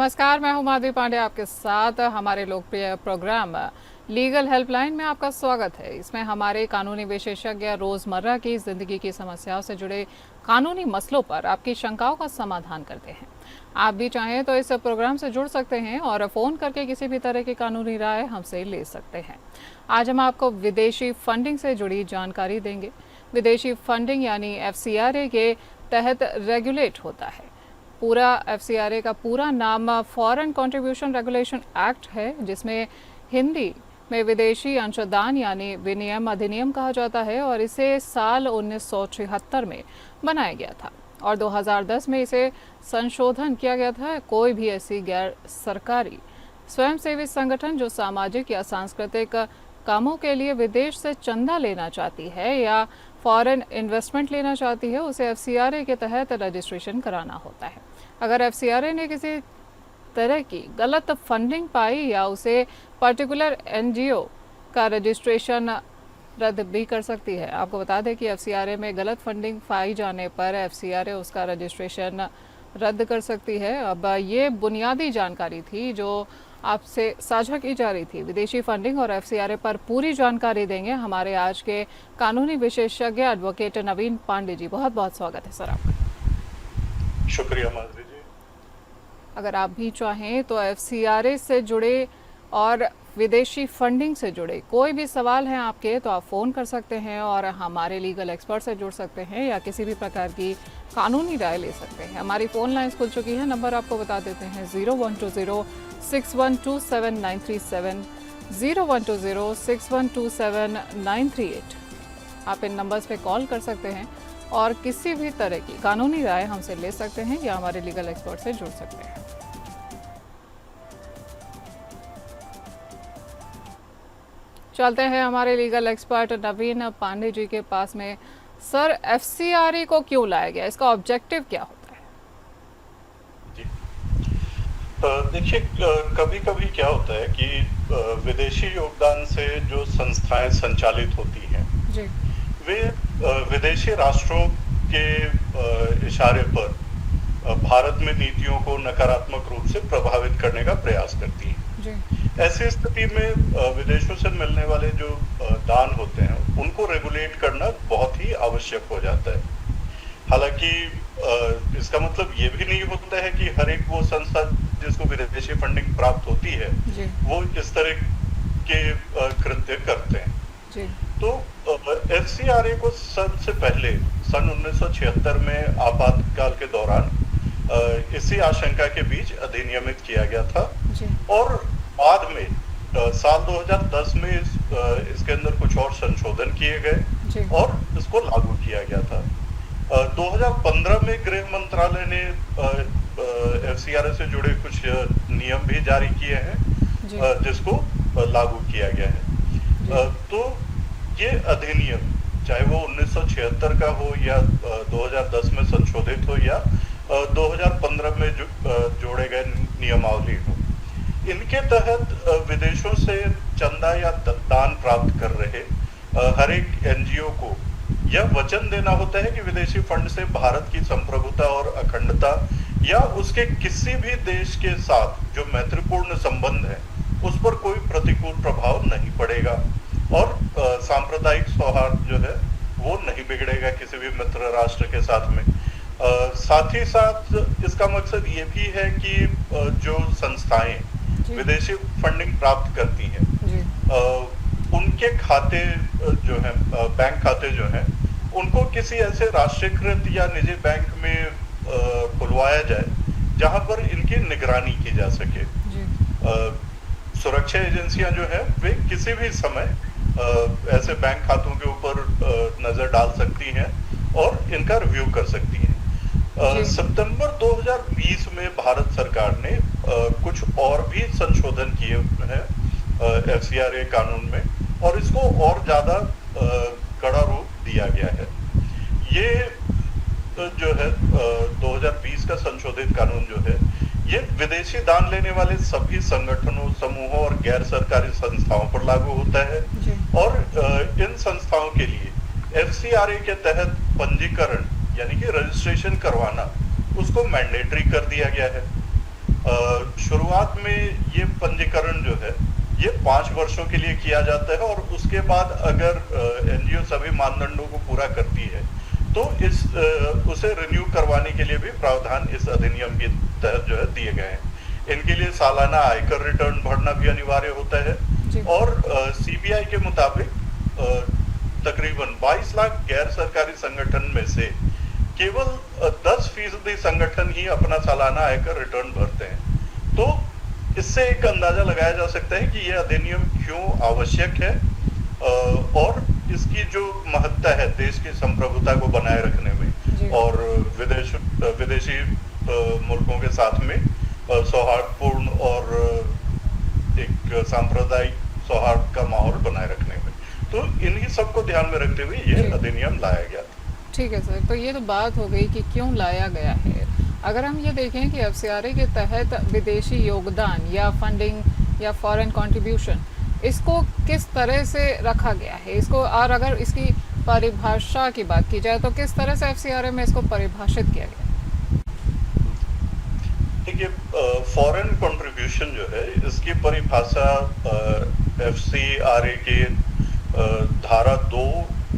नमस्कार, मैं हूं माधवी पांडे आपके साथ। हमारे लोकप्रिय प्रोग्राम लीगल हेल्पलाइन में आपका स्वागत है। इसमें हमारे कानूनी विशेषज्ञ रोज़मर्रा की ज़िंदगी की समस्याओं से जुड़े कानूनी मसलों पर आपकी शंकाओं का समाधान करते हैं। आप भी चाहें तो इस प्रोग्राम से जुड़ सकते हैं और फ़ोन करके किसी भी तरह की कानूनी राय हमसे ले सकते हैं। आज हम आपको विदेशी फंडिंग से जुड़ी जानकारी देंगे। विदेशी फंडिंग यानी FCRA के तहत रेगुलेट होता है। पूरा FCRA का पूरा नाम फॉरेन कंट्रीब्यूशन रेगुलेशन एक्ट है, जिसमें हिंदी में विदेशी अंशदान यानी विनियम अधिनियम कहा जाता है और इसे साल 1976 में बनाया गया था और 2010 में इसे संशोधन किया गया था। कोई भी ऐसी गैर सरकारी स्वयंसेवी संगठन जो सामाजिक या सांस्कृतिक कामों के लिए विदेश से चंदा लेना चाहती है या फॉरेन इन्वेस्टमेंट लेना चाहती है, उसे FCRA के तहत रजिस्ट्रेशन कराना होता है। अगर FCRA ने किसी तरह की गलत फंडिंग पाई या उसे पर्टिकुलर NGO का रजिस्ट्रेशन रद्द भी कर सकती है। आपको बता दें कि FCRA में गलत फंडिंग पाई जाने पर FCRA उसका रजिस्ट्रेशन रद्द कर सकती है। अब ये बुनियादी जानकारी थी जो आपसे साझा की जा रही थी। विदेशी फंडिंग और FCRA पर पूरी जानकारी देंगे हमारे आज के कानूनी विशेषज्ञ एडवोकेट नवीन पांडे जी। बहुत बहुत स्वागत है सर आपका। शुक्रिया माधवी जी। अगर आप भी चाहें तो FCRA से जुड़े और विदेशी फंडिंग से जुड़े कोई भी सवाल हैं आपके, तो आप फ़ोन कर सकते हैं और हमारे लीगल एक्सपर्ट से जुड़ सकते हैं या किसी भी प्रकार की कानूनी राय ले सकते हैं। हमारी फ़ोन लाइन्स खुल चुकी हैं। नंबर आपको बता देते हैं 0120-6127-937, 0120-6127-938। आप इन नंबर्स पे कॉल कर सकते हैं और किसी भी तरह की कानूनी राय हमसे ले सकते हैं या हमारे लीगल एक्सपर्ट से जुड़ सकते हैं। चलते हैं हमारे लीगल एक्सपर्ट नवीन पांडे जी के पास में। सर, FCRA को क्यों लाया गया, इसका ऑब्जेक्टिव क्या होता है? जी देखिए, कभी कभी क्या होता है कि विदेशी योगदान से जो संस्थाएं संचालित होती हैं जी। वे विदेशी राष्ट्रों के इशारे पर भारत में नीतियों को नकारात्मक रूप से प्रभावित करने का प्रयास करती हैं। जी। ऐसी स्थिति में विदेशों से मिलने वाले जो दान होते हैं उनको रेगुलेट करना बहुत ही आवश्यक हो जाता है। हालांकि इसका मतलब ये भी नहीं होता है कि हर एक वो संस्था जिसको विदेशी फंडिंग प्राप्त होती है वो इस तरह के कृत्य करते हैं। जी। तो FCRA को सबसे पहले सन 1976 में आपातकाल के दौरान इसी आशंका के बीच अधिनियमित किया गया था और बाद में साल 2010 में इसके अंदर कुछ और संशोधन किए गए और इसको लागू किया गया था। 2015 में गृह मंत्रालय ने FCRA से जुड़े कुछ नियम भी जारी किए हैं जिसको लागू किया गया है। तो ये अधिनियम चाहे वो 1976 का हो या 2010 में संशोधित हो या 2015 में जोड़े गए नियमावली हो, इनके तहत विदेशों से चंदा या दान प्राप्त कर रहे हर एक NGO को यह वचन देना होता है कि विदेशी फंड से भारत की संप्रभुता और अखंडता या उसके किसी भी देश के साथ जो मैत्रीपूर्ण संबंध है उस पर कोई प्रतिकूल प्रभाव नहीं पड़ेगा और सांप्रदायिक सौहार्द जो है वो नहीं बिगड़ेगा किसी भी मित्र राष्ट्र के साथ में। साथ ही साथ इसका मकसद ये भी है कि जो संस्थाएं विदेशी फंडिंग प्राप्त करती हैं उनके खाते जो हैं, बैंक खाते जो हैं, उनको किसी ऐसे राष्ट्रीयकृत या निजी बैंक में खुलवाया जाए जहां पर इनकी निगरानी की जा सके। सुरक्षा एजेंसियां जो है वे किसी भी समय ऐसे बैंक खातों के ऊपर नजर डाल सकती हैं और इनका रिव्यू कर सकती हैं। सितंबर 2020 में भारत सरकार ने कुछ और भी संशोधन किए हैं FCRA कानून में और इसको और ज्यादा कड़ा रूप दिया गया है। ये जो है 2020 का संशोधित कानून जो है ये विदेशी दान लेने वाले सभी संगठनों, समूहों और गैर सरकारी संस्थाओं पर लागू होता है और इन संस्थाओं के लिए FCRA के तहत पंजीकरण यानी कि रजिस्ट्रेशन करवाना उसको मैंडेटरी कर दिया गया है। शुरुआत में ये पंजीकरण जो है ये 5 वर्षों के लिए किया जाता है और उसके बाद अगर एनजीओ सभी मानदंडों को पूरा करती है तो उसे रिन्यू करवाने के लिए भी प्रावधान इस अधिनियम के तहत जो है दिए गए हैं। इनके लिए सालाना आयकर रिटर्न भरना भी अनिवार्य होता है और सीबीआई के मुताबिक तकरीबन 22 लाख गैर सरकारी संगठन में से केवल 10% संगठन ही अपना सालाना आयकर रिटर्न भरते हैं। तो इससे एक अंदाजा लगाया जा सकता है कि यह अधिनियम क्यों आवश्यक है और इसकी जो महत्ता है देश की संप्रभुता को बनाए रखने में और विदेशी मुल्कों के साथ में सौहार्दपूर्ण और एक सांप्रदायिक सौहार्द का माहौल बनाए रखने में। तो इन्हीं सबको ध्यान में रखते हुए ये अधिनियम लाया गया था। ठीक है सर, तो ये तो बात हो गई कि क्यों लाया गया है। अगर हम ये देखें कि एफसीआरए के तहत विदेशी योगदान या फंडिंग या फॉरेन कंट्रीब्यूशन इसको किस तरह से रखा गया है, इसको और अगर इसकी परिभाषा की बात की जाए तो किस तरह से एफसीआरए में इसको परिभाषित किया गया? देखिए, फॉरेन कंट्रीब्यूशन जो है इसकी परिभाषा एफसीआरए के धारा 2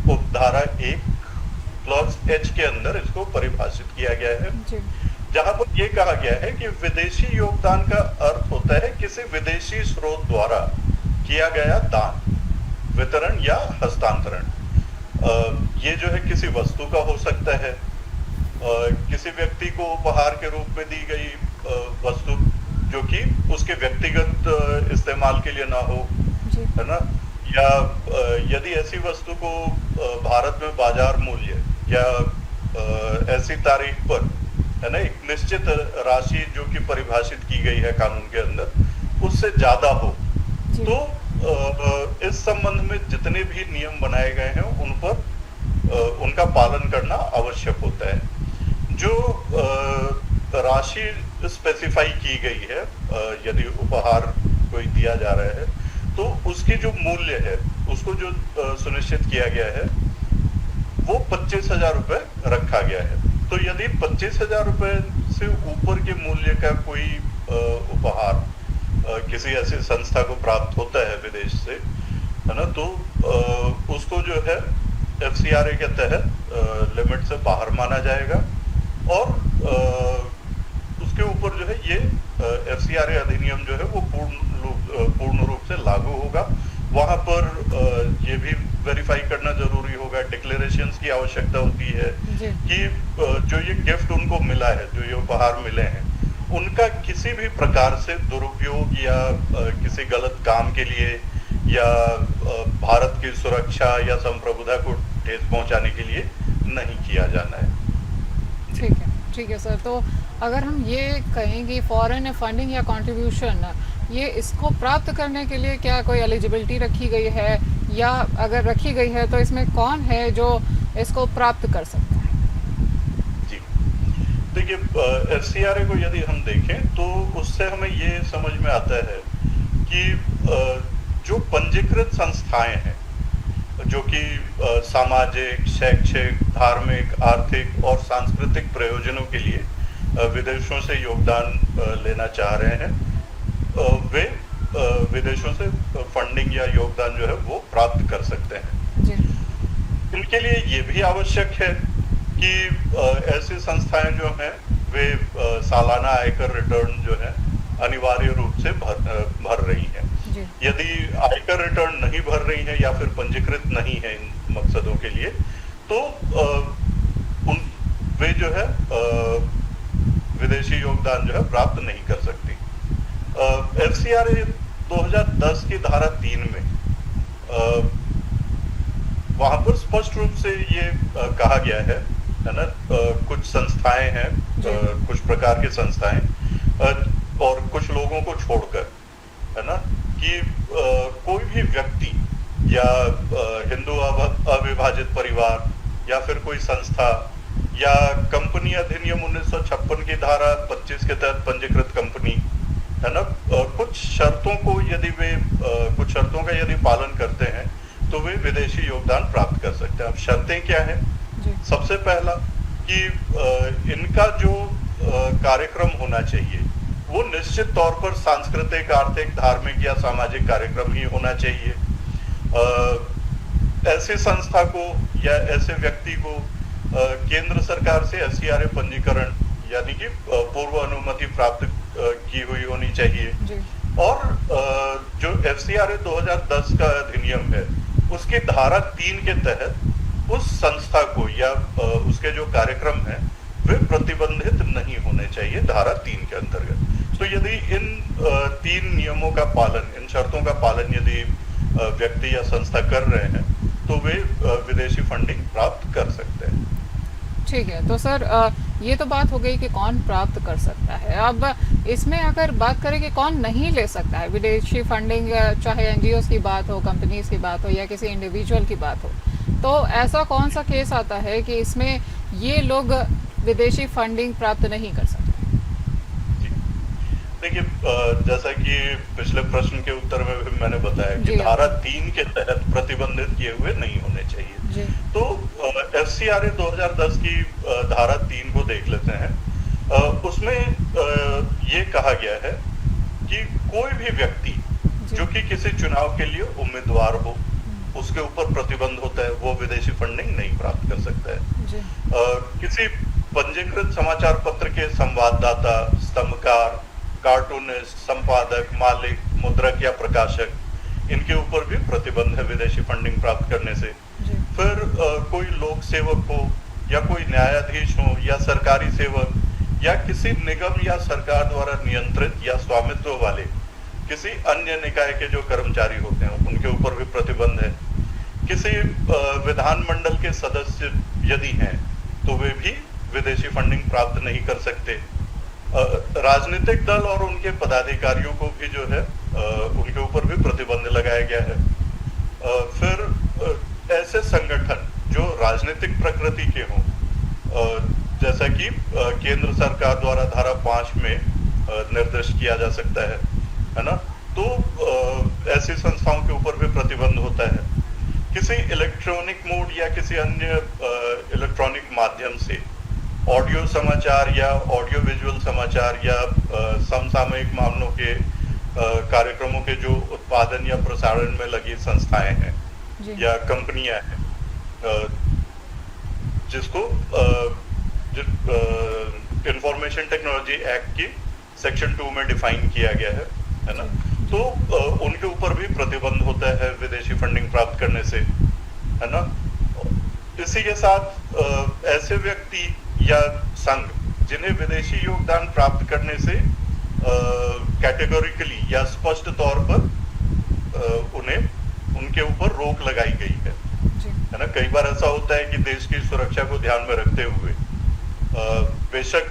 उपधारा 1 क्लॉज H के अंदर इसको परिभाषित किया गया है, जहां पर यह कहा गया है कि विदेशी योगदान का अर्थ होता है किसी विदेशी स्रोत द्वारा किया गया दान, वितरण या हस्तांतरण। ये जो है किसी वस्तु का हो सकता है, किसी व्यक्ति को उपहार के रूप में दी गई वस्तु जो कि उसके व्यक्तिगत इस्तेमाल के लिए ना हो, है ना, या यदि ऐसी वस्तु को भारत में बाजार मूल्य या ऐसी तारीख पर, है ना, एक निश्चित राशि जो कि परिभाषित की गई है कानून के अंदर उससे ज्यादा हो, तो इस संबंध में जितने भी नियम बनाए गए हैं उन पर उनका पालन करना आवश्यक होता है। जो राशि स्पेसिफाई की गई है, यदि उपहार कोई दिया जा रहा है तो उसकी जो मूल्य है उसको जो सुनिश्चित किया गया है वो 25,000 रुपए रखा गया है। तो यदि 25,000 रुपए से ऊपर के मूल्य का कोई उपहार किसी ऐसी संस्था को प्राप्त होता है विदेश से, है ना, तो उसको जो है एफसीआरए के तहत लिमिट से बाहर माना जाएगा और उसके ऊपर जो है ये एफसीआरए अधिनियम जो है वो पूर्ण रूप से लागू होगा। वहां पर ये भी वेरीफाई करना जरूरी होगा, डिक्लेरेशंस की आवश्यकता होती है कि जो ये गिफ्ट उनको मिला है, जो ये उपहार मिले हैं, उनका किसी भी प्रकार से दुरुपयोग या किसी गलत काम के लिए या भारत की सुरक्षा या संप्रभुता को ठेस पहुंचाने के लिए नहीं किया जाना है। ठीक है सर। तो अगर हम ये कहें कि फॉरेन फंडिंग या कंट्रीब्यूशन ये इसको प्राप्त करने के लिए क्या कोई एलिजिबिलिटी रखी गई है, या अगर रखी गई है तो इसमें कौन है जो इसको प्राप्त कर सकता है? जी देखिए, एफसीआरए को यदि हम देखें तो उससे हमें ये समझ में आता है कि जो पंजीकृत संस्थाएं हैं जो कि सामाजिक, शैक्षिक, धार्मिक, आर्थिक और सांस्कृतिक प्रयोजनों के लिए विदेशों से योगदान लेना चाह रहे हैं, वे विदेशों से फंडिंग या योगदान जो है वो प्राप्त कर सकते हैं। इनके लिए ये भी आवश्यक है कि ऐसी संस्थाएं जो हैं वे सालाना आयकर रिटर्न जो है अनिवार्य रूप से भर रही हैं। यदि आयकर रिटर्न नहीं भर रही है या फिर पंजीकृत नहीं है इन मकसदों के लिए, तो वे जो है विदेशी योगदान जो है प्राप्त नहीं कर सकती। एफसीआरए 2010 की धारा 3 में वहां पर स्पष्ट रूप से ये कहा गया है ना, कुछ संस्थाएं हैं, कुछ प्रकार की संस्थाएं और कुछ लोगों को छोड़कर, है ना, कि कोई भी व्यक्ति या हिंदू अविभाजित परिवार या फिर कोई संस्था या कंपनी अधिनियम 1956 की धारा 25 के तहत पंजीकृत कंपनी, है ना, कुछ शर्तों का यदि पालन करते हैं तो वे विदेशी योगदान प्राप्त कर सकते हैं। अब शर्तें क्या है? सबसे पहला कि इनका जो कार्यक्रम होना चाहिए वो निश्चित तौर पर सांस्कृतिक, आर्थिक, धार्मिक या सामाजिक कार्यक्रम ही होना चाहिए। ऐसी संस्था को या ऐसे व्यक्ति को केंद्र सरकार से एफसीआरए पंजीकरण यानी कि पूर्व अनुमति प्राप्त की हुई होनी चाहिए। और जो एफसीआरए 2010 का अधिनियम है, उसकी धारा 3 के तहत उस संस्था को या उसके जो कार्यक्रम है वे प्रतिबंधित नहीं होने चाहिए धारा 3 के अंतर्गत। तो यदि इन 3 नियमों का पालन, इन शर्तों का पालन यदि व्यक्ति या संस्था कर रहे हैं तो वे विदेशी फंडिंग प्राप्त कर सकते हैं। ठीक है, तो सर ये तो बात हो गई कि कौन प्राप्त कर सकता है। अब इसमें अगर बात करें कि कौन नहीं ले सकता है विदेशी फंडिंग, चाहे एनजीओ की बात हो, कंपनीज की बात हो या किसी इंडिविजुअल की बात हो, तो ऐसा कौन सा केस आता है कि इसमें ये लोग विदेशी फंडिंग प्राप्त नहीं कर सकते? देखिए, जैसा कि पिछले प्रश्न के उत्तर में भी मैंने बताया कि धारा 3 के तहत प्रतिबंधित किए हुए नहीं होने चाहिए। तो एफसीआरए 2010 की धारा 3 को देख लेते हैं। उसमें ये कहा गया है कि कोई भी व्यक्ति जो कि किसी चुनाव के लिए उम्मीदवार हो, उसके ऊपर प्रतिबंध होता है, वो विदेशी फंडिंग नहीं प्राप्त कर सकता है। किसी पंजीकृत समाचार पत्र के संवाददाता, स्तंभकार, कार्टूनिस्ट, संपादक, मालिक, मुद्रक या प्रकाशक, इनके ऊपर भी प्रतिबंध है विदेशी फंडिंग प्राप्त करने से। फिर कोई लोक सेवक हो या कोई न्यायाधीश हो या सरकारी सेवक या किसी निगम या सरकार द्वारा नियंत्रित या स्वामित्व वाले किसी अन्य निकाय के जो कर्मचारी होते हैं उनके ऊपर भी प्रतिबंध है। किसी विधानमंडल के सदस्य यदि हैं तो वे भी विदेशी फंडिंग प्राप्त नहीं कर सकते। राजनीतिक दल और उनके पदाधिकारियों को भी जो है उनके ऊपर भी प्रतिबंध लगाया गया है। फिर ऐसे संगठन जो राजनीतिक प्रकृति के हों, जैसा कि केंद्र सरकार द्वारा धारा 5 में निर्दिष्ट किया जा सकता है ना, तो ऐसी संस्थाओं के ऊपर भी प्रतिबंध होता है। किसी इलेक्ट्रॉनिक मोड या किसी अन्य इलेक्ट्रॉनिक माध्यम से ऑडियो समाचार या ऑडियो विजुअल समाचार या समसामयिक मामलों के कार्यक्रमों के जो उत्पादन या प्रसारण में लगी संस्थाएं हैं या कंपनियां हैं, जिसको इंफॉर्मेशन टेक्नोलॉजी एक्ट की सेक्शन 2 में डिफाइन किया गया है ना, तो उनके ऊपर भी प्रतिबंध होता है विदेशी फंडिंग प्राप्त करने से, है ना। इसी के साथ ऐसे व्यक्ति या संघ जिन्हें विदेशी योगदान प्राप्त करने से कैटेगोरिकली या स्पष्ट तौर पर उन्हें उनके ऊपर रोक लगाई गई है ना। कई बार ऐसा होता है कि देश की सुरक्षा को ध्यान में रखते हुए बेशक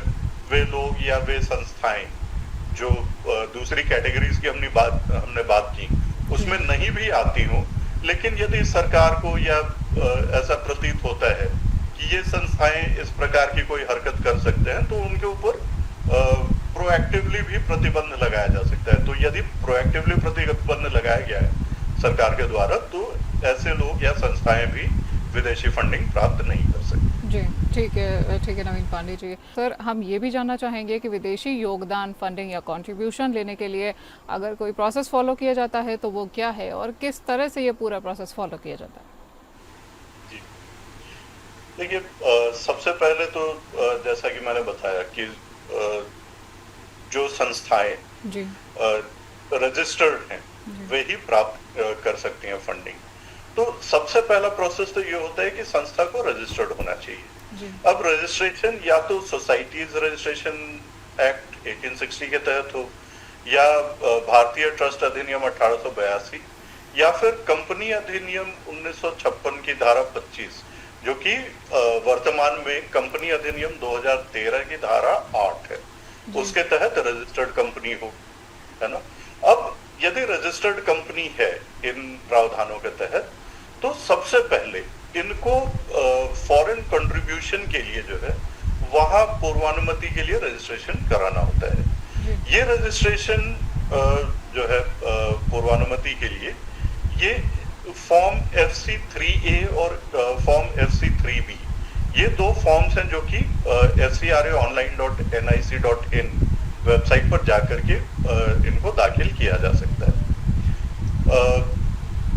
वे लोग या वे संस्थाएं जो दूसरी कैटेगरीज की हमने बात की उसमें नहीं भी आती हो, लेकिन यदि सरकार को या ऐसा प्रतीत होता है कि ये संस्थाएं इस प्रकार की कोई हरकत कर सकते हैं तो उनके ऊपर प्रोएक्टिवली भी प्रतिबंध लगाया जा सकता है। तो यदि प्रोएक्टिवली प्रतिबंध लगाया गया है सरकार के द्वारा तो ऐसे लोग या संस्थाएं भी विदेशी फंडिंग प्राप्त नहीं कर सकते। जी ठीक है नवीन पांडे जी। सर, हम ये भी जानना चाहेंगे कि विदेशी योगदान, फंडिंग या कंट्रीब्यूशन लेने के लिए अगर कोई प्रोसेस फॉलो किया जाता है तो वो क्या है और किस तरह से ये पूरा प्रोसेस फॉलो किया जाता है? जी देखिए, सबसे पहले तो जैसा कि मैंने बताया कि जो संस्थाएं रजिस्टर्ड हैं वे ही प्राप्त कर सकती हैं फंडिंग। तो सबसे पहला प्रोसेस तो ये होता है कि संस्था को रजिस्टर्ड होना चाहिए। अब रजिस्ट्रेशन या तो सोसाइटीज रजिस्ट्रेशन एक्ट 1860 के तहत हो या भारतीय ट्रस्ट अधिनियम 1882 या फिर कंपनी अधिनियम 1956 की धारा 25 जो कि वर्तमान में कंपनी अधिनियम 2013 की धारा 8 है, उसके तहत रजिस्टर्ड कंपनी हो, है ना। अब यदि रजिस्टर्ड कंपनी है इन प्रावधानों के तहत तो सबसे पहले इनको फॉरेन कंट्रीब्यूशन के लिए जो है वहां पूर्वानुमति के लिए रजिस्ट्रेशन कराना होता है। ये रजिस्ट्रेशन जो है पूर्वानुमति के लिए ये फॉर्म FC3A और फॉर्म FC3B ये दो फॉर्म्स हैं जो कि fcraonline.nic.in वेबसाइट पर जाकर के इनको दाखिल किया जा सकता है।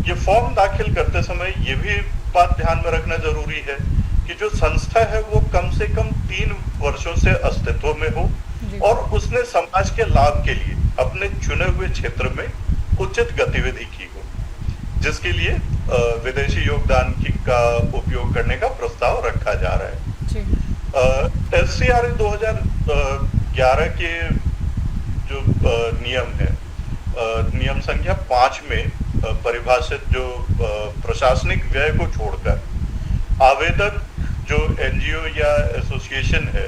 ये फॉर्म दाखिल करते समय ये भी बात ध्यान में रखना जरूरी है कि जो संस्था है वो कम से कम 3 वर्षों से अस्तित्व में हो और उसने समाज के लाभ के लिए अपने चुने हुए क्षेत्र में उचित गतिविधि की हो, जिसके लिए विदेशी योगदान का उपयोग करने का प्रस्ताव रखा जा रहा है। FCRA 2011 के जो नियम है, नियम संख्या 5 में परिभाषित जो प्रशासनिक व्यय को छोड़कर आवेदक जो एनजीओ या एसोसिएशन है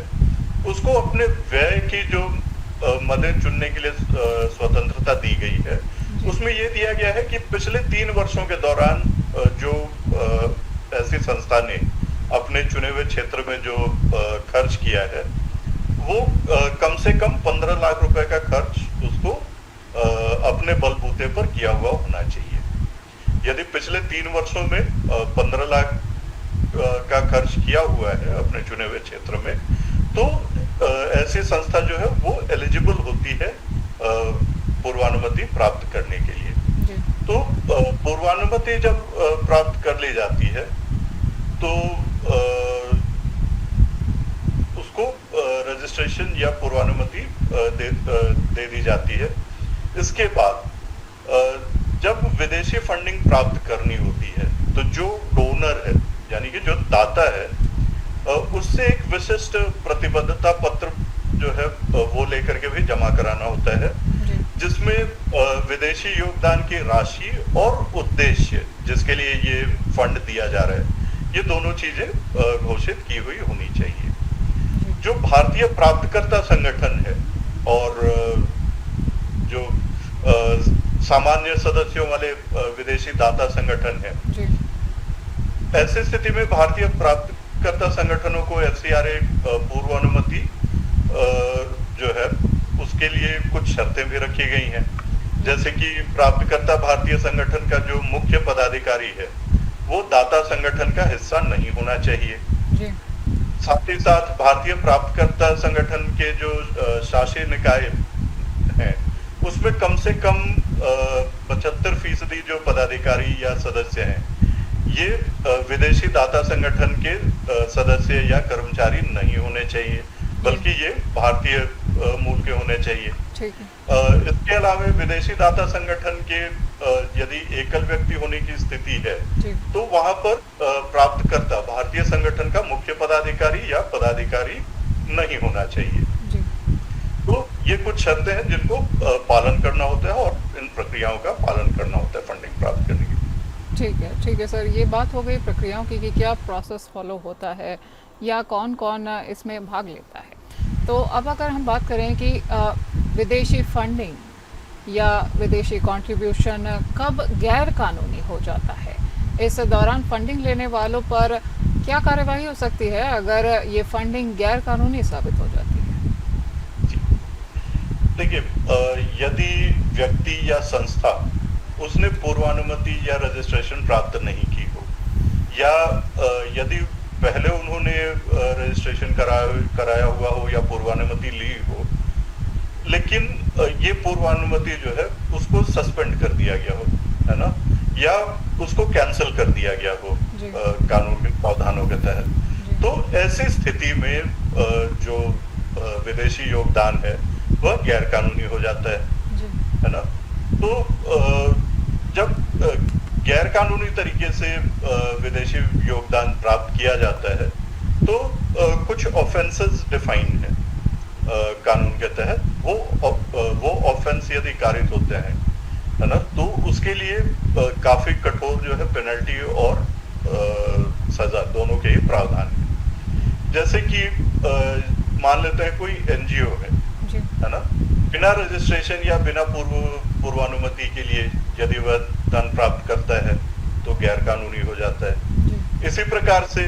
उसको अपने व्यय की जो मदें चुनने के लिए स्वतंत्रता दी गई है, उसमें ये दिया गया है कि पिछले 3 वर्षों के दौरान जो ऐसी संस्था ने अपने चुने हुए क्षेत्र में जो खर्च किया है वो कम से कम 15 लाख रुपए का खर्च उसको अपने बलबूते पर किया हुआ होना चाहिए। यदि पिछले 3 वर्षों में 15 लाख का खर्च किया हुआ है अपने चुने हुए क्षेत्र में, तो ऐसी संस्था जो है वो एलिजिबल होती है पूर्वानुमति प्राप्त करने के लिए। तो पूर्वानुमति जब प्राप्त कर ली जाती है तो उसको रजिस्ट्रेशन या पूर्वानुमति दे दी जाती है। इसके बाद जब विदेशी फंडिंग प्राप्त करनी होती है तो जो डोनर है यानी कि जो दाता है उससे एक विशिष्ट प्रतिबद्धता पत्र जो है वो लेकर के भी जमा कराना होता है, जिसमें विदेशी योगदान की राशि और उद्देश्य जिसके लिए ये फंड दिया जा रहा है, ये दोनों चीजें घोषित की हुई होनी चाहिए। जो भारतीय प्राप्तकर्ता संगठन है और जो सामान्य सदस्यों वाले विदेशी दाता संगठन है, ऐसी स्थिति में भारतीय प्राप्तकर्ता संगठनों को FCRA पूर्वानुमति जो है उसके लिए कुछ शर्तें भी रखी गई हैं, जैसे कि प्राप्तकर्ता भारतीय संगठन का जो मुख्य पदाधिकारी है वो दाता संगठन का हिस्सा नहीं होना चाहिए। साथ ही साथ भारतीय प्राप्तकर्ता संगठन के जो शासी निकाय हैं उसमें कम से कम 75% जो पदाधिकारी या सदस्य हैं ये विदेशी दाता संगठन के सदस्य या कर्मचारी नहीं होने चाहिए, बल्कि ये भारतीय मूल के होने चाहिए। इसके अलावा विदेशी दाता संगठन के यदि एकल व्यक्ति होने की स्थिति है तो वहां पर प्राप्तकर्ता भारतीय संगठन का मुख्य पदाधिकारी या पदाधिकारी नहीं होना चाहिए। तो ये कुछ शर्तें हैं जिनको पालन करना होता है और इन प्रक्रियाओं का पालन करना होता है फंडिंग प्राप्त करने की। ठीक है सर, ये बात हो गई प्रक्रियाओं की कि क्या प्रोसेस फॉलो होता है या कौन कौन इसमें भाग लेता है। तो अब अगर हम बात करें कि विदेशी फंडिंग या विदेशी कंट्रीब्यूशन कब गैर कानूनी हो जाता है, इस दौरान फंडिंग लेने वालों पर क्या कार्यवाही हो सकती है अगर ये फंडिंग गैर कानूनी साबित हो जाती है? देखिए, यदि व्यक्ति या संस्था उसने पूर्वानुमति या रजिस्ट्रेशन प्राप्त नहीं की हो या यदि पहले उन्होंने रजिस्ट्रेशन कराया हुआ हो या पूर्वानुमति ली हो, लेकिन ये पूर्वानुमति जो है उसको सस्पेंड कर दिया गया हो, है ना, या उसको कैंसिल कर दिया गया हो कानून के प्रावधानों के तहत, तो ऐसी स्थिति में जो विदेशी योगदान है वह गैर कानूनी हो जाता है ना। तो जब गैर कानूनी तरीके से विदेशी योगदान प्राप्त किया जाता है तो कुछ ऑफेंसेस डिफाइन है कानून के तहत। वो ऑफेंस यदि कारित होते हैं, है ना, तो उसके लिए काफी कठोर जो है पेनल्टी और सजा दोनों के ही प्रावधान है। जैसे कि मान लेते हैं कोई एनजीओ है ना, बिना रजिस्ट्रेशन या बिना पूर्वानुमति के लिए यदि वह धन प्राप्त करता है तो गैर कानूनी हो जाता है। इसी प्रकार से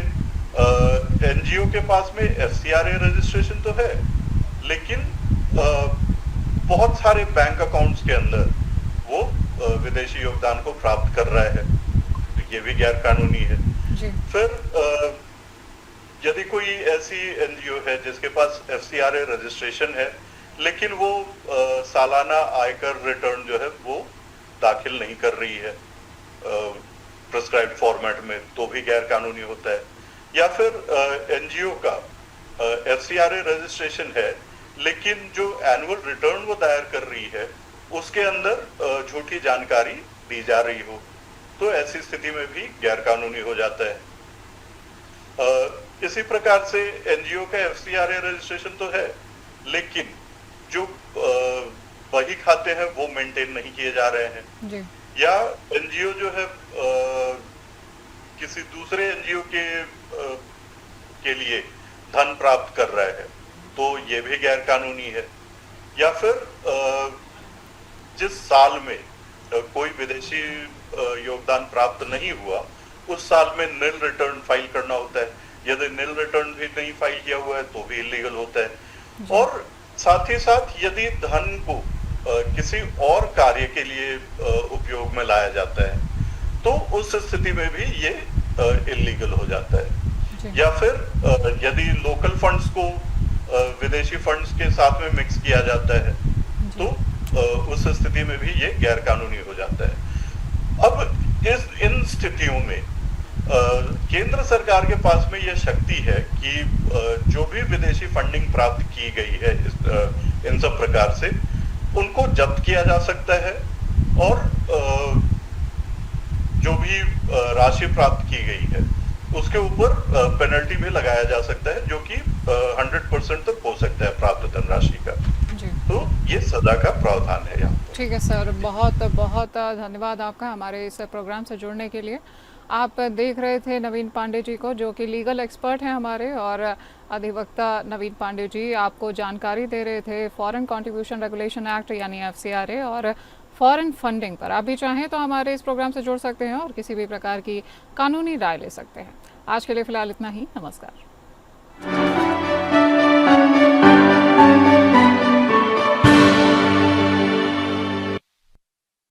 एनजीओ के पास में FCRA रजिस्ट्रेशन तो है, लेकिन बहुत सारे बैंक अकाउंट्स के अंदर वो विदेशी योगदान को प्राप्त कर रहा है, तो ये भी गैर कानूनी है। फिर यदि कोई ऐसी एनजीओ है जिसके पास FCRA रजिस्ट्रेशन है लेकिन वो सालाना आयकर रिटर्न जो है वो दाखिल नहीं कर रही है प्रिस्क्राइब्ड फॉर्मेट में, तो भी गैर कानूनी होता है। या फिर एनजीओ का एफसीआरए रजिस्ट्रेशन है, लेकिन जो एनुअल रिटर्न वो दायर कर रही है उसके अंदर झूठी जानकारी दी जा रही हो, तो ऐसी स्थिति में भी गैर कानूनी हो जाता है। इसी प्रकार से एनजीओ का एफसीआरए रजिस्ट्रेशन तो है, लेकिन जो बही खाते हैं वो मेंटेन नहीं किए जा रहे हैं जी। या एनजीओ जो है किसी दूसरे एनजीओ के लिए धन प्राप्त कर रहा है, तो ये भी गैर कानूनी है। या फिर जिस साल में कोई विदेशी योगदान प्राप्त नहीं हुआ, उस साल में नील रिटर्न फाइल करना होता है। यदि नील रिटर्न भी नहीं फाइल किया हुआ है तो भी इलीगल होता है। और साथ ही साथ यदि धन को किसी और कार्य के लिए उपयोग में लाया जाता है, तो उस स्थिति में भी ये इलीगल हो जाता है। या फिर यदि लोकल फंड्स को विदेशी फंड्स के साथ में मिक्स किया जाता है, तो उस स्थिति में भी ये गैर कानूनी हो जाता है। अब इन स्थितियों में केंद्र सरकार के पास में यह शक्ति है कि जो भी विदेशी फंडिंग प्राप्त की गई है इन सब प्रकार से, उनको जब्त किया जा सकता है और जो भी राशि प्राप्त की गई है उसके ऊपर पेनल्टी भी लगाया जा सकता है, जो कि 100% तक हो सकता है प्राप्त धनराशि का। तो ये सजा का प्रावधान है यहाँ। ठीक है सर, बहुत बहुत धन्यवाद आपका हमारे इस प्रोग्राम से जुड़ने के लिए। आप देख रहे थे नवीन पांडे जी को, जो कि लीगल एक्सपर्ट हैं हमारे, और अधिवक्ता नवीन पांडे जी आपको जानकारी दे रहे थे फॉरेन कंट्रीब्यूशन रेगुलेशन एक्ट यानी एफसीआरए और फॉरेन फंडिंग पर। आप भी चाहें तो हमारे इस प्रोग्राम से जुड़ सकते हैं और किसी भी प्रकार की कानूनी राय ले सकते हैं। आज के लिए फ़िलहाल इतना ही। नमस्कार।